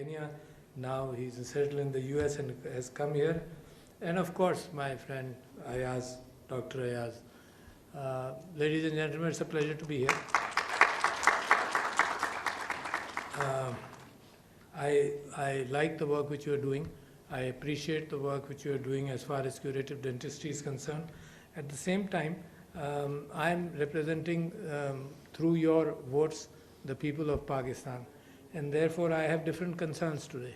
Kenya. Now he's settled in the US and has come here. And of course, my friend Ayaz, Dr. Ayaz. Ladies and gentlemen, it's a pleasure to be here. I like the work which you are doing. I appreciate the work which you are doing as far as curative dentistry is concerned. At the same time, I am representing, through your votes, the people of Pakistan. And therefore, I have different concerns today.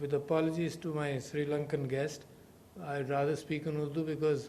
with apologies to my Sri Lankan guest, I'd rather speak in Urdu because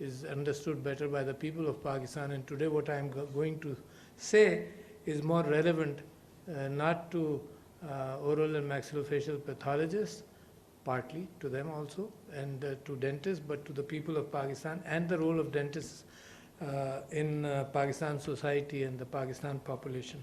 is understood better by the people of Pakistan. And today what I'm going to say is more relevant, not to oral and maxillofacial pathologists, partly to them also, and to dentists, but to the people of Pakistan and the role of dentists in Pakistan society and the Pakistan population.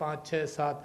5, 6, 7,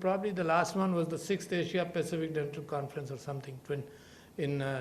probably the last one was the 6th Asia Pacific Dental Conference or something in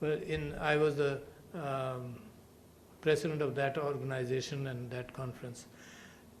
But I was the president of that organization and that conference.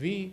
we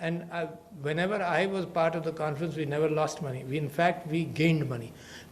and whenever I was part of the conference we never lost money. In fact we gained money.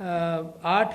8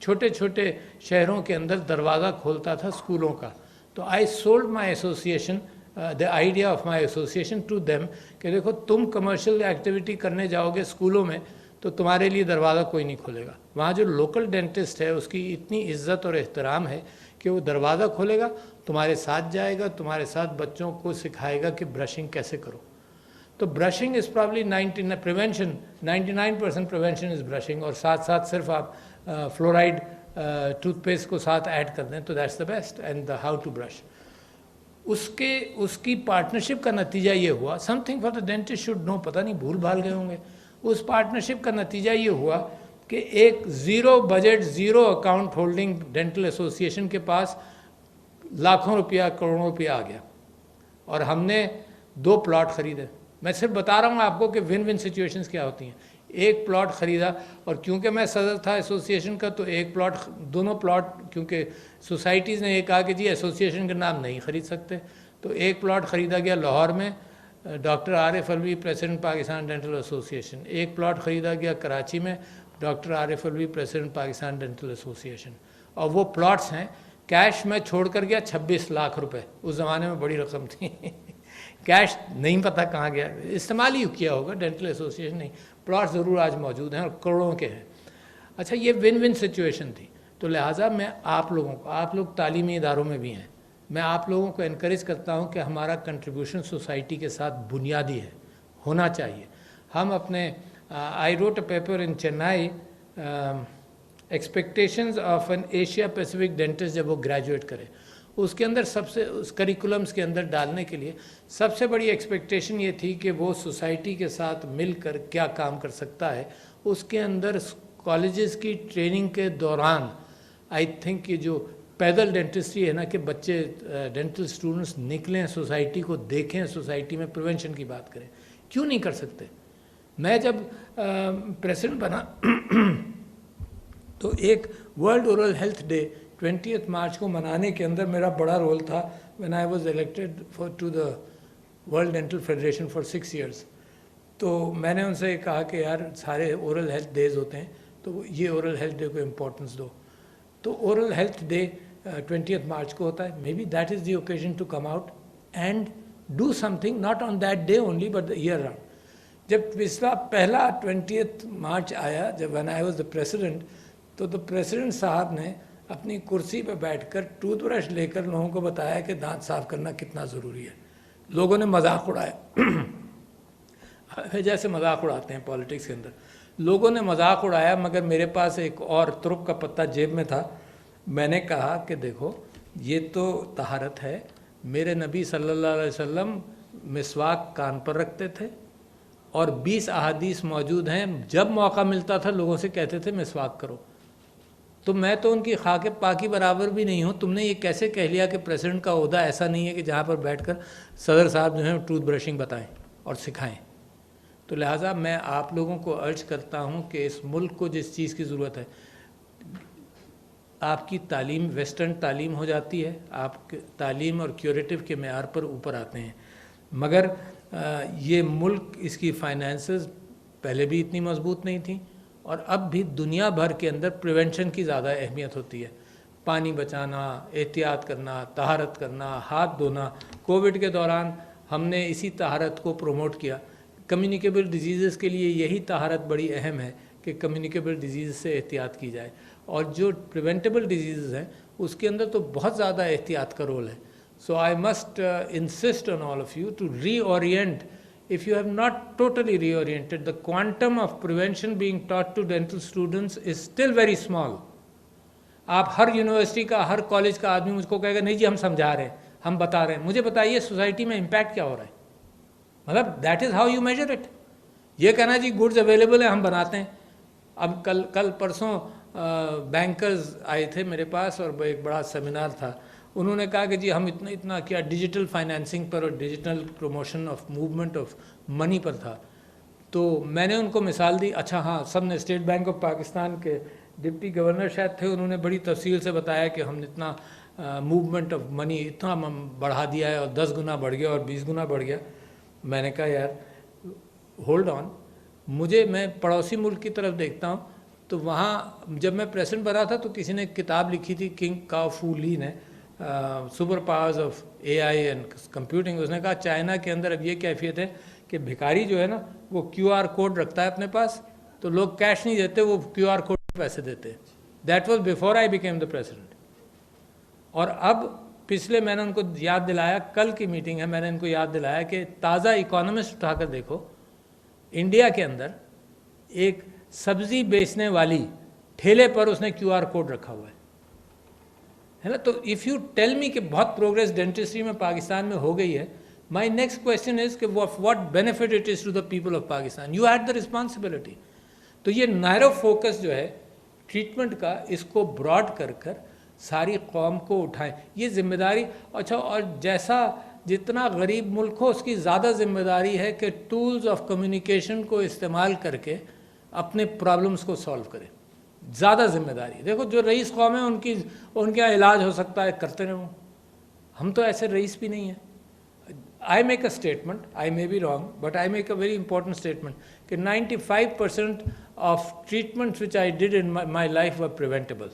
چھوٹے چھوٹے شہروں کے اندر دروازہ کھولتا تھا اسکولوں کا. تو I sold my association the idea of my association to them کہ دیکھو تم کمرشل ایکٹیویٹی کرنے جاؤ گے اسکولوں میں تو تمہارے لیے دروازہ کوئی نہیں کھولے گا. وہاں جو لوکل ڈینٹسٹ ہے اس کی اتنی عزت اور احترام ہے کہ وہ دروازہ کھولے گا, تمہارے ساتھ جائے گا, تمہارے ساتھ بچوں کو سکھائے گا کہ برشنگ کیسے کرو. تو brushing is probably 99% prevention is brushing, اور ساتھ ساتھ صرف آپ فلورائڈ ٹوتھ پیسٹ کو ساتھ ایڈ کر دیں تو that's the best and the how to brush. اس کی پارٹنرشپ کا نتیجہ یہ ہوا, something for the dentist should know, پتہ نہیں بھول بھال گئے ہوں گے. اس پارٹنرشپ کا نتیجہ یہ ہوا کہ ایک zero budget zero account holding dental association کے پاس لاکھوں روپیہ کروڑوں روپیہ آ گیا, اور ہم نے 2 پلاٹ خریدے. میں صرف بتا رہا ہوں آپ کو کہ ون ون سچویشنز کیا ہوتی ہیں. ایک پلاٹ خریدا, اور کیونکہ میں صدر تھا ایسوسیشن کا تو ایک پلاٹ, دونوں پلاٹ, کیونکہ سوسائٹیز نے یہ کہا کہ جی ایسوسیشن کے نام نہیں خرید سکتے, تو ایک پلاٹ خریدا گیا لاہور میں, doctor Arif Alvi president Pakistan dental association. ایک پلاٹ خریدا گیا کراچی میں, doctor Arif Alvi president Pakistan dental association. اور وہ پلاٹس ہیں, کیش میں چھوڑ کر گیا 26 لاکھ روپے, اس زمانے میں بڑی رقم تھی. کیش نہیں پتہ کہاں گیا, استعمال ہی کیا ہوگا, ڈینٹل ایسوسیشن نہیں. پلاٹ ضرور آج موجود ہیں اور کروڑوں کے ہیں. اچھا, یہ ون ون سچویشن تھی. تو لہٰذا میں آپ لوگوں کو, آپ لوگ تعلیمی اداروں میں بھی ہیں, میں آپ لوگوں کو انکریج کرتا ہوں کہ ہمارا کنٹریبیوشن سوسائٹی کے ساتھ بنیادی ہے, ہونا چاہیے. ہم اپنے I wrote a paper in Chennai, expectations of an Asia Pacific dentist, جب وہ گریجویٹ کرے, اس کے اندر سب سے, اس کریکولمس کے اندر ڈالنے کے لیے سب سے بڑی ایکسپیکٹیشن یہ تھی کہ وہ سوسائٹی کے ساتھ مل کر کیا کام کر سکتا ہے. اس کے اندر کالجز کی ٹریننگ کے دوران آئی تھنک یہ جو پیدل ڈینٹسٹری ہے نا, کہ بچے ڈینٹل اسٹوڈنٹس نکلیں, سوسائٹی کو دیکھیں, سوسائٹی میں پریونشن کی بات کریں, کیوں نہیں کر سکتے. میں جب پریزیڈنٹ بنا تو ایک world oral health day 20 March کو منانے کے اندر میرا بڑا رول تھا. when I was elected to the World Dental Federation for 6 years. تو میں نے ان سے کہا کہ یار سارے اورل ہیلتھ ڈیز ہوتے ہیں تو یہ اورل ہیلتھ ڈے کو امپورٹنس دو. تو اورل ہیلتھ ڈے 20 مارچ کو ہوتا ہے. Maybe that is the occasion to come out and do something, not on that day only but the year round. جب پہلا 20 مارچ آیا, جب when I was the president, تو president صاحب نے اپنی کرسی پہ بیٹھ کر ٹوتھ برش لے کر لوگوں کو بتایا کہ دانت صاف کرنا کتنا ضروری ہے. لوگوں نے مذاق اڑایا, جیسے مذاق اڑاتے ہیں پالیٹکس کے اندر, لوگوں نے مذاق اڑایا. مگر میرے پاس ایک اور ترک کا پتہ جیب میں تھا. میں نے کہا کہ دیکھو یہ تو طہارت ہے, میرے نبی صلی اللہ علیہ وسلم مسواک کان پر رکھتے تھے, اور 20 احادیث موجود ہیں, جب موقع ملتا تھا لوگوں سے کہتے تھے مسواک کرو. تو میں تو ان کی خاک پاکی برابر بھی نہیں ہوں. تم نے یہ کیسے کہہ لیا کہ پریزیڈنٹ کا عہدہ ایسا نہیں ہے کہ جہاں پر بیٹھ کر صدر صاحب جو ہیں ٹوتھ برشنگ بتائیں اور سکھائیں. تو لہٰذا میں آپ لوگوں کو ارج کرتا ہوں کہ اس ملک کو جس چیز کی ضرورت ہے, آپ کی تعلیم ویسٹرن تعلیم ہو جاتی ہے, آپ تعلیم اور کیوریٹو کے معیار پر اوپر آتے ہیں, مگر یہ ملک, اس کی فائنینسز پہلے بھی اتنی مضبوط نہیں تھیں, اور اب بھی دنیا بھر کے اندر پریونشن کی زیادہ اہمیت ہوتی ہے. پانی بچانا, احتیاط کرنا, طہارت کرنا, ہاتھ دھونا. کووڈ کے دوران ہم نے اسی طہارت کو پروموٹ کیا. کمیونیکیبل ڈیزیزز کے لیے یہی طہارت بڑی اہم ہے کہ کمیونیکیبل ڈیزیز سے احتیاط کی جائے, اور جو پریونٹیبل ڈیزیزز ہیں اس کے اندر تو بہت زیادہ احتیاط کا رول ہے. So I must insist on all of you to reorient. If you have not totally reoriented, the quantum of prevention being taught to dental students is still very small. آپ ہر university کا, ہر college کا آدمی مجھ کو کہے گا نہیں جی ہم سمجھا رہے ہیں, ہم بتا رہے ہیں. مجھے بتائیے سوسائٹی میں امپیکٹ کیا ہو رہا ہے, مطلب that is how you measure it. یہ کہنا جی گڈز اویلیبل ہیں ہم بناتے ہیں. اب کل پرسوں بینکرز آئے تھے میرے پاس اور ایک بڑا سیمینار تھا. انہوں نے کہا کہ جی ہم اتنا کیا ڈیجیٹل فائنینسنگ پر اور digital promotion of movement of money پر تھا. تو میں نے ان کو مثال دی. اچھا ہاں, سب نے, اسٹیٹ بینک آف پاکستان کے ڈپٹی گورنر شاید تھے, انہوں نے بڑی تفصیل سے بتایا کہ ہم نے اتنا موومنٹ آف منی اتنا بڑھا دیا ہے, اور 10 گنا بڑھ گیا اور 20 گنا بڑھ گیا. میں نے کہا یار ہولڈ آن, میں پڑوسی ملک کی طرف دیکھتا ہوں, تو وہاں جب میں پریزیڈنٹ بنا تھا تو کسی نے ایک کتاب لکھی تھی، کنگ کاؤ فو لی نے، super powers of A I and computing. اس نے کہا چائنا کے اندر اب یہ کیفیت ہے کہ بھکاری جو ہے نا وہ کیو آر کوڈ رکھتا ہے اپنے پاس، تو لوگ کیش نہیں دیتے، وہ کیو آر کوڈ پہ پیسے دیتے ہیں. That was before I became the president. اور اب پچھلے میں نے ان کو یاد دلایا، کل کی میٹنگ ہے، میں نے ان کو یاد دلایا کہ تازہ اکانومسٹ اٹھا کر دیکھو، انڈیا کے اندر ایک سبزی بیچنے والی ٹھیلے پر اس نے کیو آر کوڈ رکھا ہوا ہے نا. تو اف یو ٹیل می کہ بہت پروگرس ڈینٹسٹری میں پاکستان میں ہو گئی ہے، مائی نیکسٹ کوشچن از کہ what benefit it is to the people of Pakistan. You had the responsibility. تو یہ نیرو فوکس جو ہے ٹریٹمنٹ کا، اس کو براڈ کر کر ساری قوم کو اٹھائیں، یہ ذمہ داری. اچھا، اور جیسا جتنا غریب ملک ہو اس کی زیادہ ذمہ داری ہے کہ ٹولز آف کمیونیکیشن کو استعمال کر کے اپنے پرابلمس کو سالو کرے. زیادہ ذمہ داری. دیکھو جو رئیس قوم ہے ان کے یہاں علاج ہو سکتا ہے، کرتے رہو. ہم تو ایسے رئیس بھی نہیں ہیں. I make a statement, I may be wrong but I make a very important statement کہ 95% of treatments which I did in my life were preventable.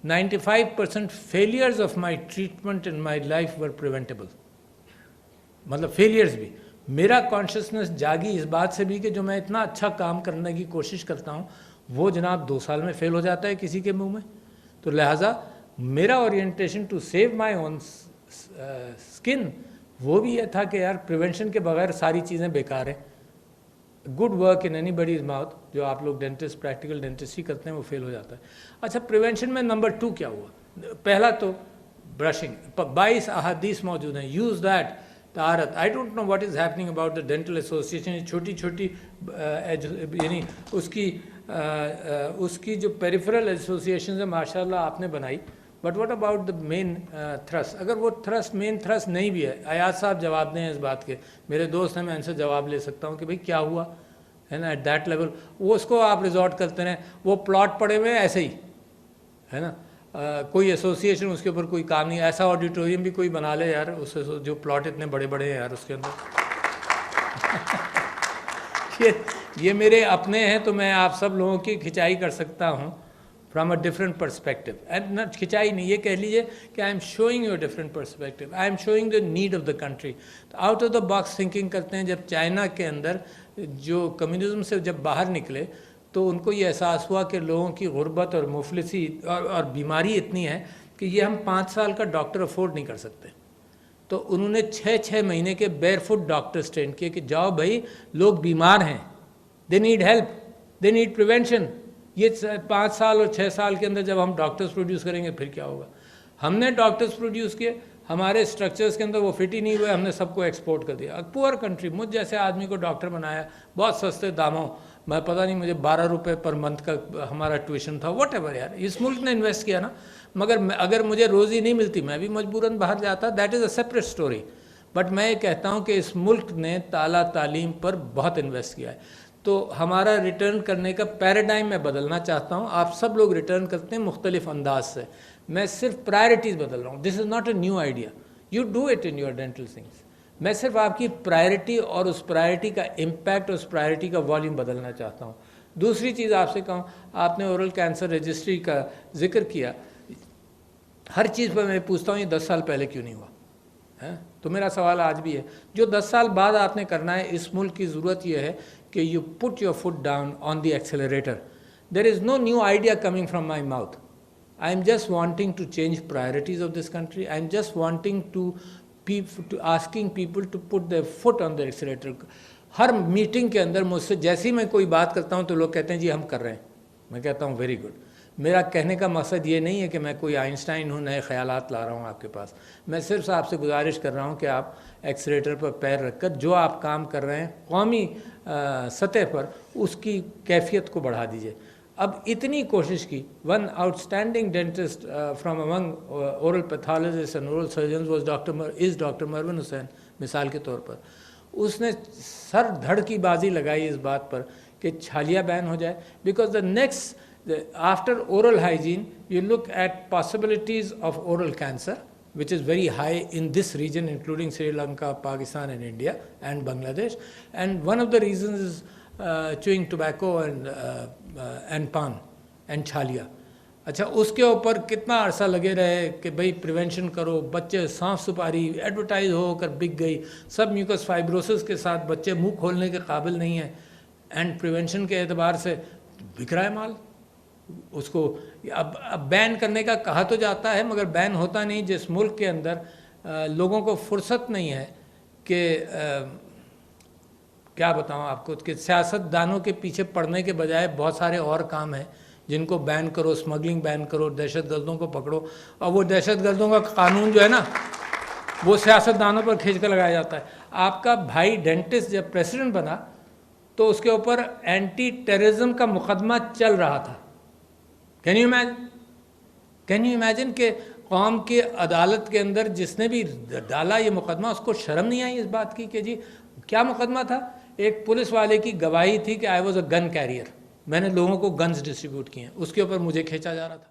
95% failures of my treatment in my life were preventable. مطلب failures بھی. میرا consciousness جاگی اس بات سے بھی کہ جو میں اتنا اچھا کام کرنے کی کوشش کرتا ہوں وہ جناب 2 سال میں فیل ہو جاتا ہے کسی کے منہ میں. تو لہٰذا میرا orientation to save my own skin وہ بھی یہ تھا کہ یار پریونشن کے بغیر ساری چیزیں بیکار ہیں. Good work in any buddies mouth, جو آپ لوگ ڈینٹسٹ پریکٹیکل ڈینٹسٹری کرتے ہیں وہ فیل ہو جاتا ہے. اچھا، پریونشن میں نمبر 2 کیا ہوا؟ پہلا تو برشنگ. 22 احادیث موجود ہیں. یوز دیٹ طہارت. I don't know what is happening about the dental association. چھوٹی چھوٹی یعنی اس کی جو پیریفرل ایسوسیشنز ہیں ماشاء اللہ آپ نے بنائی، but what about the main thrust? اگر وہ مین تھرسٹ نہیں بھی ہے، ایاز صاحب جواب دیں اس بات کے. میرے دوست ہیں، میں ان سے جواب لے سکتا ہوں کہ بھئی کیا ہوا ہے نا. ایٹ دیٹ لیول وہ اس کو آپ ریزورٹ کرتے رہیں. وہ پلاٹ پڑے ہوئے ہیں ایسے ہی ہے نا، کوئی ایسوسیشن اس کے اوپر کوئی کام نہیں. ایسا آڈیٹوریم بھی کوئی بنا لے یار، اس جو پلاٹ اتنے بڑے بڑے ہیں یار اس کے اندر. یہ میرے اپنے ہیں تو میں آپ سب لوگوں کی کھچائی کر سکتا ہوں from a different perspective. And نہ کھچائی نہیں، یہ کہہ لیجیے کہ I am showing you a different perspective. I am showing the need of the country. Out of the box thinking کرتے ہیں. جب چائنا کے اندر جو کمیونزم سے جب باہر نکلے تو ان کو یہ احساس ہوا کہ لوگوں کی غربت اور مفلسی اور بیماری اتنی ہے کہ یہ ہم 5 سال کا ڈاکٹر افورڈ نہیں کر سکتے. تو انہوں نے 6 مہینے کے بیئر فٹ ڈاکٹرز ٹرین کیے کہ جاؤ بھائی لوگ بیمار ہیں، they need help, they need prevention. یہ 5 سال اور 6 سال کے اندر جب ہم ڈاکٹرز پروڈیوس کریں گے پھر کیا ہوگا. ہم نے ڈاکٹرز پروڈیوس کیے، ہمارے اسٹرکچرز کے اندر وہ فٹ ہی نہیں ہوئے، ہم نے سب کو ایکسپورٹ کر دیا. پور کنٹری، مجھ جیسے آدمی کو ڈاکٹر بنایا بہت سستے داموں. میں پتہ نہیں مجھے 12 روپے پر منتھ کا ہمارا ٹیوشن تھا. واٹ ایور یار، اس ملک نے انویسٹ کیا نا. مگر اگر مجھے روزی نہیں ملتی میں بھی مجبوراً باہر جاتا. That is a separate story. But میں یہ کہتا ہوں کہ اس ملک نے تعلیم پر بہت انویسٹ کیا ہے. تو ہمارا ریٹرن کرنے کا پیراڈائم میں بدلنا چاہتا ہوں. آپ سب لوگ ریٹرن کرتے ہیں مختلف انداز سے. میں صرف پرائرٹیز بدل رہا ہوں. This is not a new idea. You do it in your dental things. میں صرف آپ کی پرائرٹی اور اس پرائرٹی کا امپیکٹ اور اس پرائرٹی کا والیوم بدلنا چاہتا ہوں. دوسری چیز آپ سے کہوں، آپ نے اورل کینسر رجسٹری کا ذکر کیا. ہر چیز پر میں پوچھتا ہوں یہ 10 سال پہلے کیوں نہیں ہوا؟ تو میرا سوال آج بھی ہے، جو 10 سال بعد آپ نے کرنا ہے، اس ملک کی ضرورت یہ ہے کہ you put your foot down on the accelerator. There is no new idea coming from my mouth. I am just wanting to change priorities of this country. I am just wanting to asking people to put their foot on the accelerator. Hare meeting کے اندر مجھ سے جیسے ہی میں کوئی بات کرتا ہوں تو لوگ کہتے ہیں جی ہم کر رہے ہیں. میں کہتا ہوں ویری گڈ. میرا کہنے کا مقصد یہ نہیں ہے کہ میں کوئی آئنسٹائن ہوں، نئے خیالات لا رہا ہوں آپ کے پاس. میں صرف آپ سے گزارش کر رہا ہوں کہ آپ ایکسیلریٹر پر پیر رکھ کر جو آپ کام کر رہے ہیں قومی سطح پر اس کی کیفیت کو بڑھا دیجیے. اب اتنی کوشش کی. One outstanding dentist from among oral pathologists and oral surgeons was doctor Marwan Hussain مثال کے طور پر. اس نے سر دھڑ کی بازی لگائی اس بات پر کہ چھالیاں بین ہو جائے. Because the next after oral hygiene you look at possibilities of oral cancer which is very high in this region including Sri Lanka, Pakistan and India and Bangladesh. And one of the reasons is chewing tobacco and and پان and چھالیا. اچھا اس کے اوپر کتنا عرصہ لگے رہے کہ بھئی پریونشن کرو, بچے سانپ سپاری ایڈورٹائز ہو کر بک گئی, سب میوکس فائبروسس کے ساتھ بچے منہ کھولنے کے قابل نہیں ہیں, اینڈ پریونشن کے اعتبار سے بک رہا ہے مال. اس کو اب بین کرنے کا کہا تو جاتا ہے مگر بین ہوتا نہیں. جس ملک کے اندر لوگوں کو فرصت نہیں ہے کہ کیا بتاؤں آپ کو, کہ سیاست دانوں کے پیچھے پڑنے کے بجائے بہت سارے اور کام ہیں جن کو بین کرو, اسمگلنگ بین کرو, دہشت گردوں کو پکڑو, اور وہ دہشت گردوں کا قانون جو ہے نا وہ سیاست دانوں پر کھینچ کر لگایا جاتا ہے. آپ کا بھائی ڈینٹسٹ جب پریسیڈنٹ بنا تو اس کے اوپر اینٹی ٹیررزم کا مقدمہ چل رہا تھا. کین یو امیجن کہ قوم کی عدالت کے اندر جس نے بھی ڈالا یہ مقدمہ اس کو شرم نہیں آئی اس بات کی کہ جی کیا مقدمہ تھا؟ ایک پولیس والے کی گواہی تھی کہ I was a gun career, میں نے لوگوں کو گنز ڈسٹریبیوٹ کیے ہیں, اس کے اوپر مجھے کھینچا جا رہا تھا.